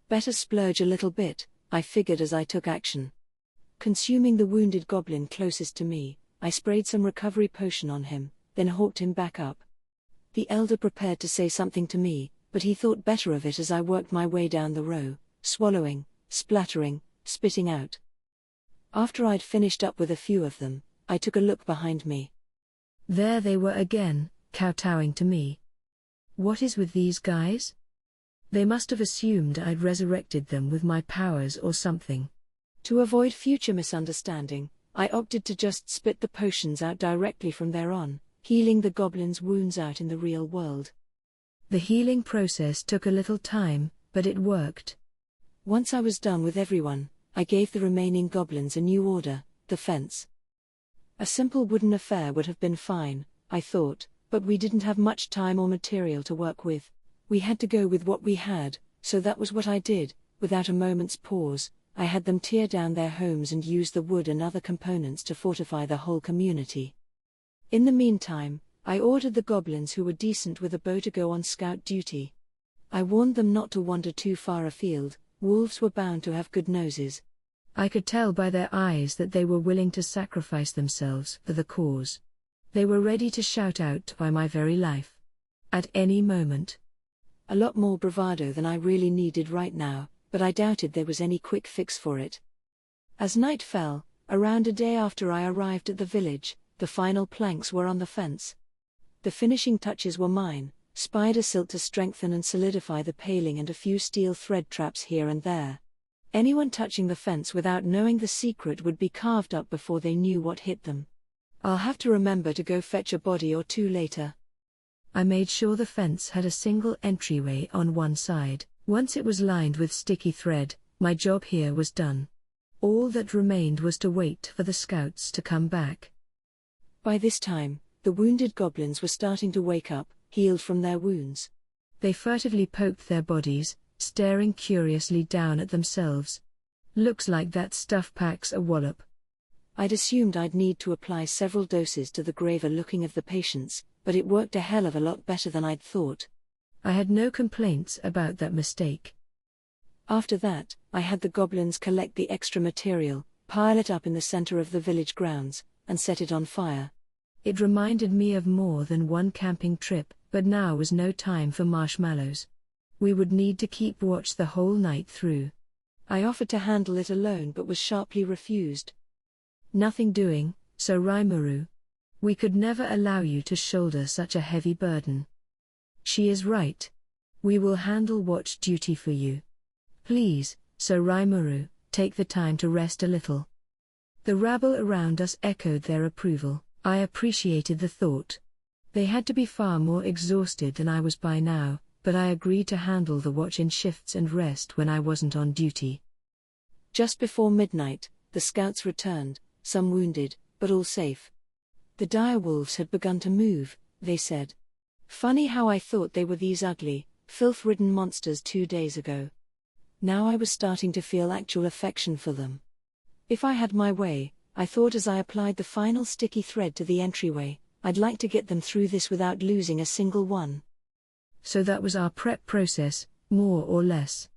Better splurge a little bit, I figured as I took action. Consuming the wounded goblin closest to me, I sprayed some recovery potion on him, then hawked him back up. The elder prepared to say something to me, but he thought better of it as I worked my way down the row, swallowing, splattering, spitting out. After I'd finished up with a few of them, I took a look behind me.
There they were again, kowtowing to me. What is with these guys? They must have assumed I'd resurrected them with my powers or something.
To avoid future misunderstanding, I opted to just spit the potions out directly from there on, healing the goblins' wounds out in the real world.
The healing process took a little time, but it worked.
Once I was done with everyone, I gave the remaining goblins a new order, the fence. A simple wooden affair would have been fine, I thought, but we didn't have much time or material to work with. We had to go with what we had, so that was what I did. Without a moment's pause, I had them tear down their homes and use the wood and other components to fortify the whole community. In the meantime, I ordered the goblins who were decent with a bow to go on scout duty. I warned them not to wander too far afield. Wolves were bound to have good noses.
I could tell by their eyes that they were willing to sacrifice themselves for the cause. They were ready to shout out by my very life. At any moment.
A lot more bravado than I really needed right now, but I doubted there was any quick fix for it. As night fell, around a day after I arrived at the village, the final planks were on the fence. The finishing touches were mine. Spider silk to strengthen and solidify the paling and a few steel thread traps here and there. Anyone touching the fence without knowing the secret would be carved up before they knew what hit them. I'll have to remember to go fetch a body or two later.
I made sure the fence had a single entryway on one side. Once it was lined with sticky thread, my job here was done. All that remained was to wait for the scouts to come back.
By this time, the wounded goblins were starting to wake up, healed from their wounds.
They furtively poked their bodies, staring curiously down at themselves. Looks like that stuff packs a wallop.
I'd assumed I'd need to apply several doses to the graver looking of the patients, but it worked a hell of a lot better than I'd thought.
I had no complaints about that mistake.
After that, I had the goblins collect the extra material, pile it up in the center of the village grounds, and set it on fire.
It reminded me of more than one camping trip, but now was no time for marshmallows. We would need to keep watch the whole night through.
I offered to handle it alone but was sharply refused.
Nothing doing, so Rimuru. We could never allow you to shoulder such a heavy burden. She is right. We will handle watch duty for you. Please, Sir Rimuru, take the time to rest a little. The rabble around us echoed their approval. I appreciated the thought. They had to be far more exhausted than I was by now, but I agreed to handle the watch in shifts and rest when I wasn't on duty.
Just before midnight, the scouts returned, some wounded, but all safe. The dire wolves had begun to move, they said. Funny how I thought they were these ugly, filth-ridden monsters 2 days ago. Now I was starting to feel actual affection for them. If I had my way, I thought as I applied the final sticky thread to the entryway, I'd like to get them through this without losing a single one.
So that was our prep process, more or less.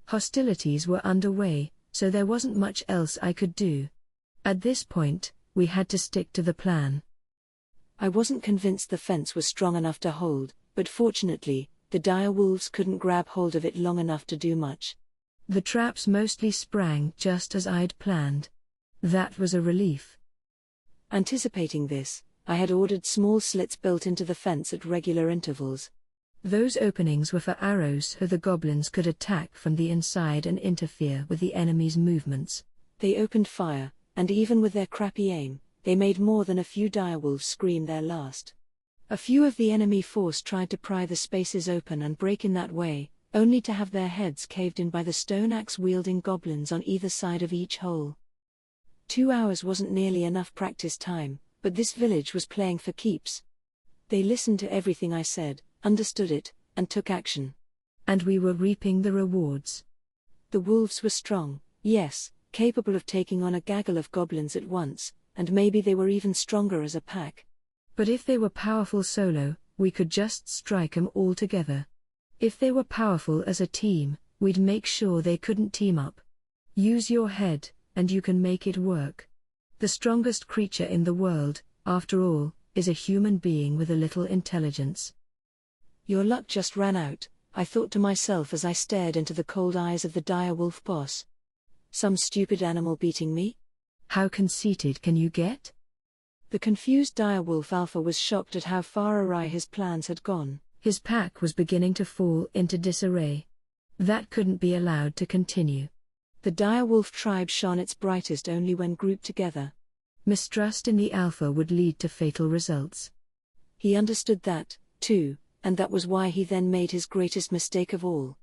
Hostilities were underway, so there wasn't much else I could do. At this point, we had to stick to the plan.
I wasn't convinced the fence was strong enough to hold, but fortunately, the dire wolves couldn't grab hold of it long enough to do much.
The traps mostly sprang just as I'd planned. That was a relief.
Anticipating this, I had ordered small slits built into the fence at regular intervals.
Those openings were for arrows so the goblins could attack from the inside and interfere with the enemy's movements.
They opened fire, and even with their crappy aim, they made more than a few direwolves scream their last. A few of the enemy force tried to pry the spaces open and break in that way, only to have their heads caved in by the stone axe-wielding goblins on either side of each hole. 2 hours wasn't nearly enough practice time, but this village was playing for keeps. They listened to everything I said, understood it, and took action.
And we were reaping the rewards.
The wolves were strong, yes, capable of taking on a gaggle of goblins at once, and maybe they were even stronger as a pack.
But if they were powerful solo, we could just strike 'em all together. If they were powerful as a team, we'd make sure they couldn't team up. Use your head, and you can make it work. The strongest creature in the world, after all, is a human being with a little intelligence.
Your luck just ran out, I thought to myself as I stared into the cold eyes of the direwolf boss. Some stupid animal beating me?
How conceited can you get?
The confused direwolf alpha was shocked at how far awry his plans had gone.
His pack was beginning to fall into disarray. That couldn't be allowed to continue.
The direwolf tribe shone its brightest only when grouped together.
Mistrust in the alpha would lead to fatal results.
He understood that, too, and that was why he then made his greatest mistake of all.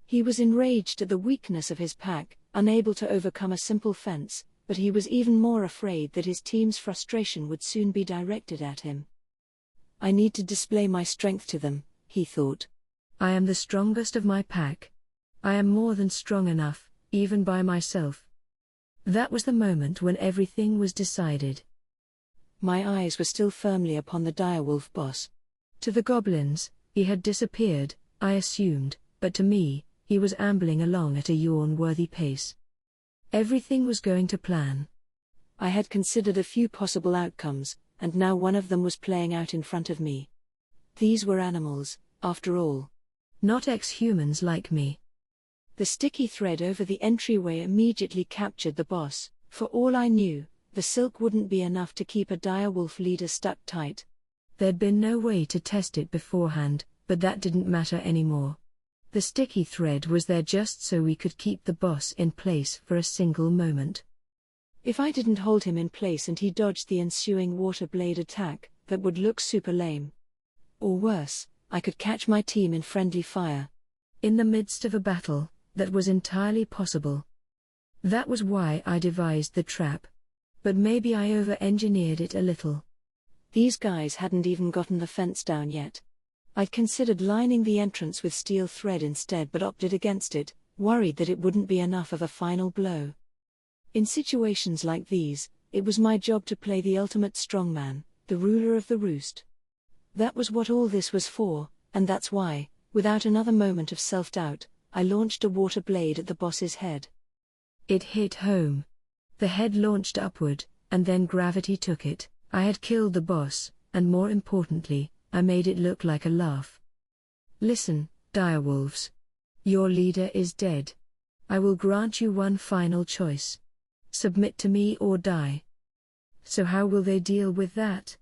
He was enraged at the weakness of his pack, unable to overcome a simple fence, but he was even more afraid that his team's frustration would soon be directed at him. I need to display my strength to them, he thought.
I am the strongest of my pack. I am more than strong enough, even by myself. That was the moment when everything was decided.
My eyes were still firmly upon the direwolf boss.
To the goblins, he had disappeared, I assumed, but to me, he was ambling along at a yawn-worthy pace. Everything was going to plan.
I had considered a few possible outcomes, and now one of them was playing out in front of me. These were animals, after all.
Not ex-humans like me.
The sticky thread over the entryway immediately captured the boss. For all I knew, the silk wouldn't be enough to keep a direwolf leader stuck tight.
There'd been no way to test it beforehand, but that didn't matter anymore. The sticky thread was there just so we could keep the boss in place for a single moment.
If I didn't hold him in place and he dodged the ensuing water blade attack, that would look super lame. Or worse, I could catch my team in friendly fire.
In the midst of a battle, that was entirely possible. That was why I devised the trap. But maybe I over-engineered it a little.
These guys hadn't even gotten the fence down yet. I'd considered lining the entrance with steel thread instead but opted against it, worried that it wouldn't be enough of a final blow. In situations like these, it was my job to play the ultimate strongman, the ruler of the roost. That was what all this was for, and that's why, without another moment of self-doubt, I launched a water blade at the boss's head.
It hit home. The head launched upward, and then gravity took it. I had killed the boss, and more importantly, I made it look like a laugh. Listen, direwolves. Your leader is dead. I will grant you one final choice. Submit to me or die. So how will they deal with that?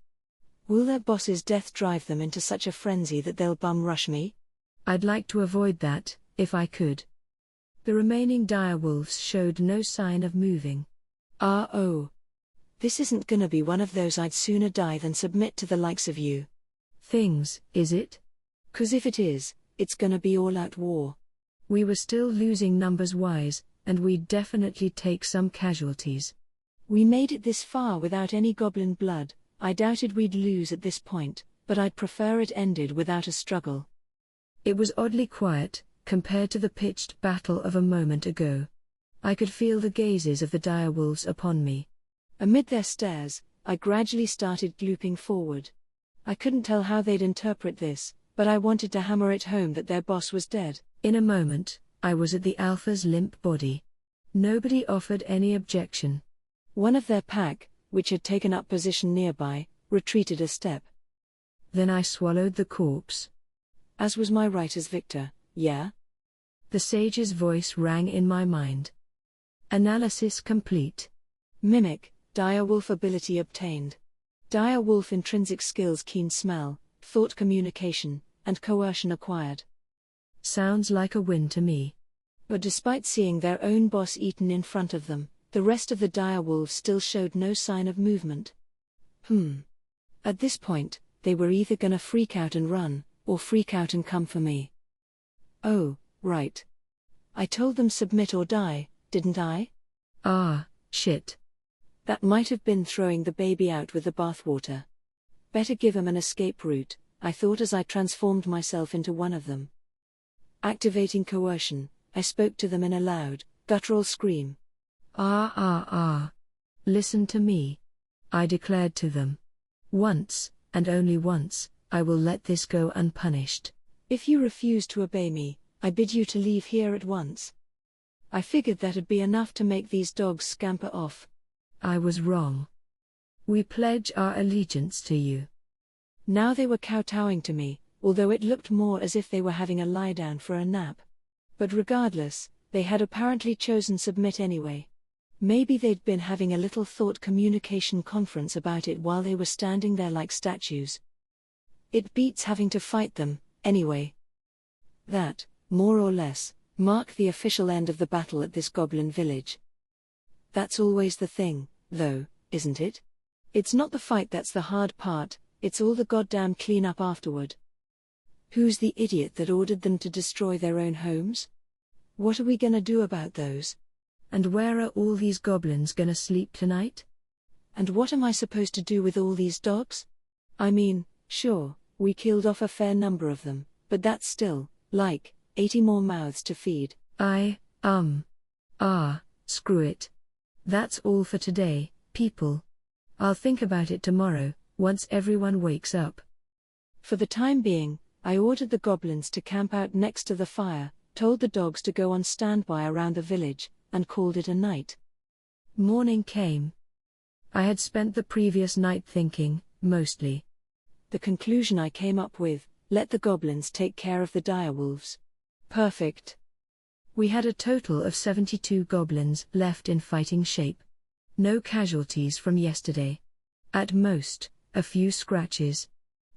Will their boss's death drive them into such a frenzy that they'll bum rush me?
I'd like to avoid that, if I could. The remaining direwolves showed no sign of moving.
Oh. This isn't gonna be one of those I'd sooner die than submit to the likes of you
things, is it?
'Cause if it is, it's gonna be all-out war.
We were still losing numbers-wise, and we'd definitely take some casualties.
We made it this far without any goblin blood. I doubted we'd lose at this point, but I'd prefer it ended without a struggle.
It was oddly quiet, compared to the pitched battle of a moment ago. I could feel the gazes of the direwolves upon me.
Amid their stares, I gradually started glooping forward. I couldn't tell how they'd interpret this, but I wanted to hammer it home that their boss was dead.
In a moment, I was at the alpha's limp body. Nobody offered any objection.
One of their pack, which had taken up position nearby, retreated a step.
Then I swallowed the corpse.
As was my right as victor, yeah?
The sage's voice rang in my mind. Analysis complete.
Mimic, direwolf ability obtained. Direwolf intrinsic skills: keen smell, thought communication, and coercion acquired.
Sounds like a win to me.
But despite seeing their own boss eaten in front of them, the rest of the direwolves still showed no sign of movement. At this point, they were either gonna freak out and run, or freak out and come for me. Oh, right. I told them submit or die, didn't I?
Ah, shit.
That might have been throwing the baby out with the bathwater. Better give him an escape route, I thought as I transformed myself into one of them. Activating coercion, I spoke to them in a loud, guttural scream.
Listen to me. I declared to them. Once, and only once, I will let this go unpunished.
If you refuse to obey me, I bid you to leave here at once. I figured that'd be enough to make these dogs scamper off.
I was wrong. We pledge our allegiance to you.
Now they were kowtowing to me, although it looked more as if they were having a lie down for a nap. But regardless, they had apparently chosen submit anyway. Maybe they'd been having a little thought communication conference about it while they were standing there like statues. It beats having to fight them, anyway. That, more or less, marked the official end of the battle at this goblin village. That's always the thing, though, isn't it? It's not the fight that's the hard part, it's all the goddamn cleanup afterward. Who's the idiot that ordered them to destroy their own homes? What are we gonna do about those?
And where are all these goblins gonna sleep tonight?
And what am I supposed to do with all these dogs? I mean, sure, we killed off a fair number of them, but that's still, like, 80 more mouths to feed.
Screw it. That's all for today, people. I'll think about it tomorrow, once everyone wakes up.
For the time being, I ordered the goblins to camp out next to the fire, told the dogs to go on standby around the village, and called it a night.
Morning came. I had spent the previous night thinking, mostly.
The conclusion I came up with, let the goblins take care of the direwolves. Perfect.
We had a total of 72 goblins left in fighting shape. No casualties from yesterday. At most, a few scratches.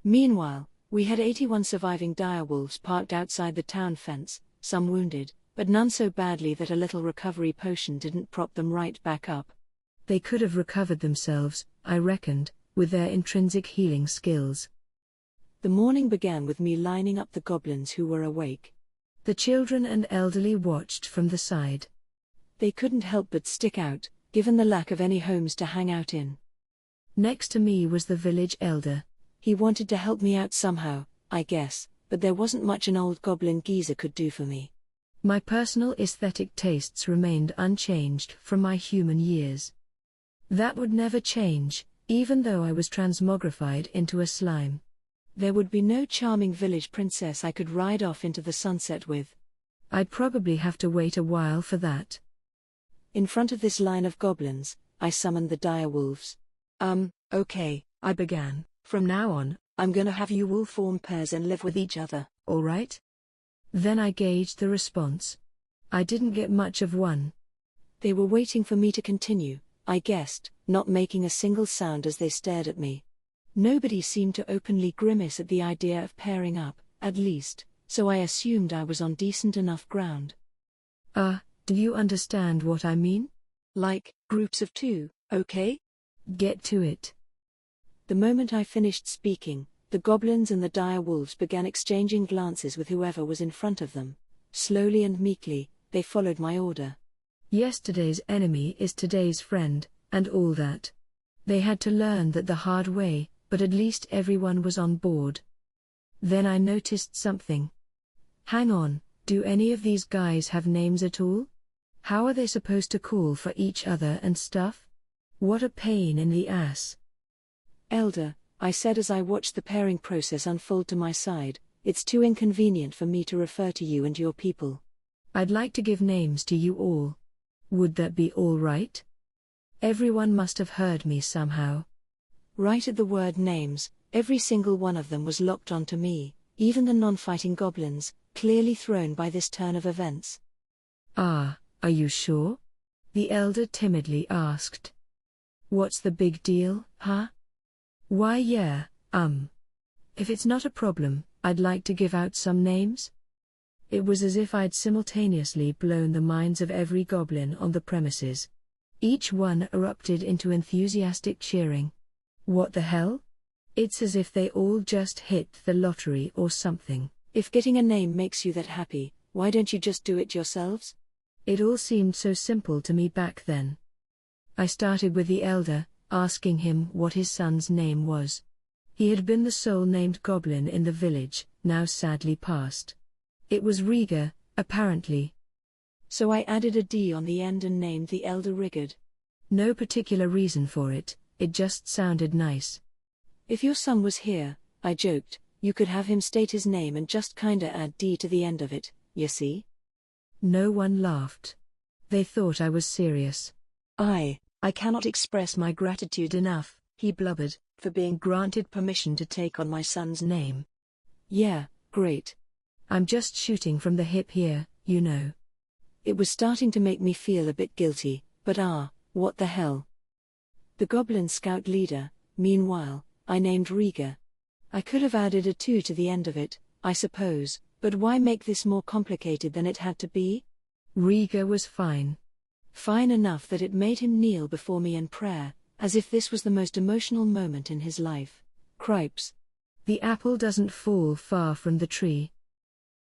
Meanwhile, we had 81 surviving direwolves parked outside the town fence, some wounded, but none so badly that a little recovery potion didn't prop them right back up.
They could have recovered themselves, I reckoned, with their intrinsic healing skills.
The morning began with me lining up the goblins who were awake.
The children and elderly watched from the side.
They couldn't help but stick out, given the lack of any homes to hang out in.
Next to me was the village elder.
He wanted to help me out somehow, I guess, but there wasn't much an old goblin geezer could do for me.
My personal aesthetic tastes remained unchanged from my human years. That would never change, even though I was transmogrified into a slime.
There would be no charming village princess I could ride off into the sunset with.
I'd probably have to wait a while for that.
In front of this line of goblins, I summoned the direwolves.
Okay, I began. From now on, I'm gonna have you all form pairs and live with each other, alright? Then I gauged the response. I didn't get much of one.
They were waiting for me to continue, I guessed, not making a single sound as they stared at me. Nobody seemed to openly grimace at the idea of pairing up, at least, so I assumed I was on decent enough ground.
Do you understand what I mean?
Like, groups of two, okay?
Get to it.
The moment I finished speaking, the goblins and the direwolves began exchanging glances with whoever was in front of them. Slowly and meekly, they followed my order.
Yesterday's enemy is today's friend, and all that. They had to learn that the hard way, but at least everyone was on board. Then I noticed something. Hang on, do any of these guys have names at all? How are they supposed to call for each other and stuff? What a pain in the ass.
Elder, I said as I watched the pairing process unfold to my side, it's too inconvenient for me to refer to you and your people.
I'd like to give names to you all. Would that be all right? Everyone must have heard me somehow.
Right at the word names, every single one of them was locked onto me, even the non-fighting goblins, clearly thrown by this turn of events.
Are you sure? The elder timidly asked. What's the big deal, huh? Why yeah, if it's not a problem, I'd like to give out some names. It was as if I'd simultaneously blown the minds of every goblin on the premises. Each one erupted into enthusiastic cheering. What the hell? It's as if they all just hit the lottery or something.
If getting a name makes you that happy, why don't you just do it yourselves?
It all seemed so simple to me back then. I started with the elder, asking him what his son's name was. He had been the sole named goblin in the village, now sadly passed. It was Rieger, apparently.
So I added a D on the end and named the elder Rigard.
No particular reason for it, it just sounded nice.
If your son was here, I joked, you could have him state his name and just kinda add D to the end of it, you see?
No one laughed. They thought I was serious. I cannot express my gratitude enough, he blubbered, for being granted permission to take on my son's name.
Yeah, great.
I'm just shooting from the hip here, you know.
It was starting to make me feel a bit guilty, but what the hell? The Goblin Scout leader, meanwhile, I named Rieger. I could have added a 2 to the end of it, I suppose, but why make this more complicated than it had to be?
Rieger was fine.
Fine enough that it made him kneel before me in prayer, as if this was the most emotional moment in his life. Cripes.
The apple doesn't fall far from the tree.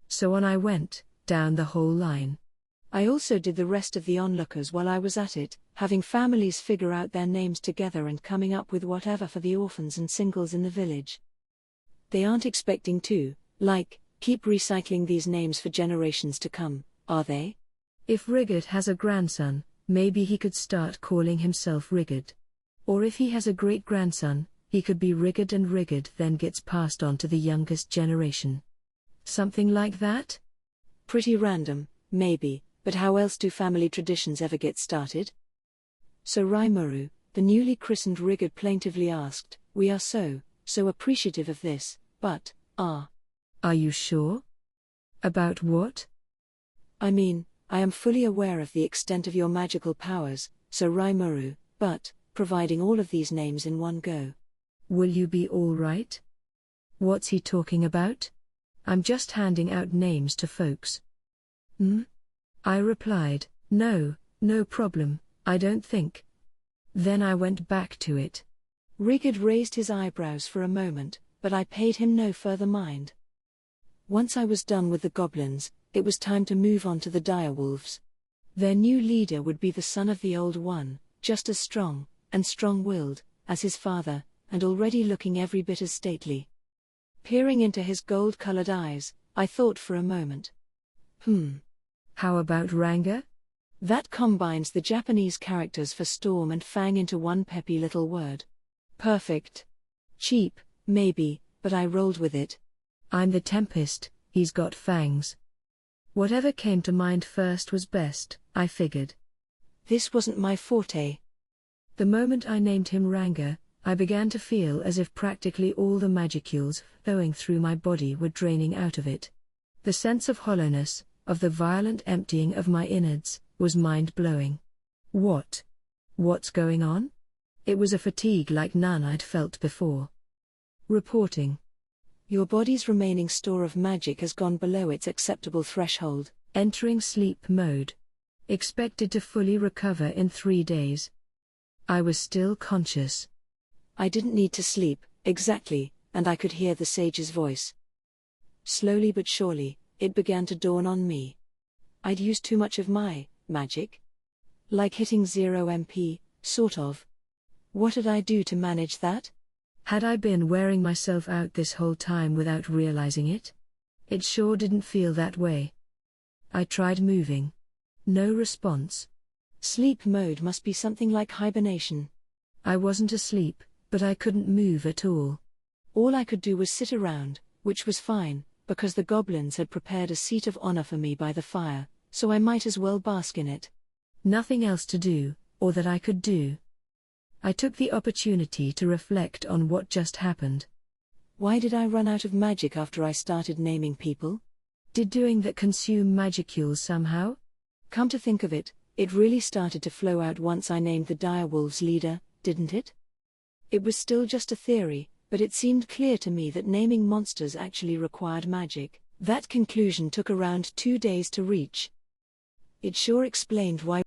So on I went, down the whole line.
I also did the rest of the onlookers while I was at it, having families figure out their names together and coming up with whatever for the orphans and singles in the village. They aren't expecting to, keep recycling these names for generations to come, are they?
If Rigard has a grandson, maybe he could start calling himself Rigard. Or if he has a great-grandson, he could be Rigard and Rigard then gets passed on to the youngest generation. Something like that?
Pretty random, maybe, but how else do family traditions ever get started? So Rimuru, the newly christened Rigard, plaintively asked, "We are so appreciative of this, but, Are
you sure? About what?
I mean, I am fully aware of the extent of your magical powers, so Rimuru, but, providing all of these names in one go.
Will you be all right? What's he talking about? I'm just handing out names to folks." I replied, no problem, I don't think. Then I went back to it.
Rigard raised his eyebrows for a moment, but I paid him no further mind. Once I was done with the goblins, it was time to move on to the direwolves. Their new leader would be the son of the old one, just as strong, and strong-willed, as his father, and already looking every bit as stately. Peering into his gold-colored eyes, I thought for a moment.
How about Ranga?
That combines the Japanese characters for Storm and Fang into one peppy little word. Perfect. Cheap, maybe, but I rolled with it.
I'm the Tempest, he's got fangs. Whatever came to mind first was best, I figured.
This wasn't my forte.
The moment I named him Ranga, I began to feel as if practically all the magicules flowing through my body were draining out of it. The sense of hollowness, of the violent emptying of my innards, was mind-blowing. What's going on? It was a fatigue like none I'd felt before. Reporting.
Your body's remaining store of magic has gone below its acceptable threshold.
Entering sleep mode. Expected to fully recover in 3 days. I was still conscious.
I didn't need to sleep, exactly, and I could hear the sage's voice. Slowly but surely, it began to dawn on me. I'd used too much of my magic. Like hitting 0 MP, sort of. What did I do to manage that?
Had I been wearing myself out this whole time without realizing it? It sure didn't feel that way. I tried moving. No response.
Sleep mode must be something like hibernation.
I wasn't asleep, but I couldn't move at all.
All I could do was sit around, which was fine, because the goblins had prepared a seat of honor for me by the fire, so I might as well bask in it.
Nothing else to do, or that I could do. I took the opportunity to reflect on what just happened.
Why did I run out of magic after I started naming people?
Did doing that consume magicules somehow?
Come to think of it, it really started to flow out once I named the direwolves leader, didn't it? It was still just a theory, But it seemed clear to me that naming monsters actually required magic. That conclusion took around 2 days to reach. It sure explained why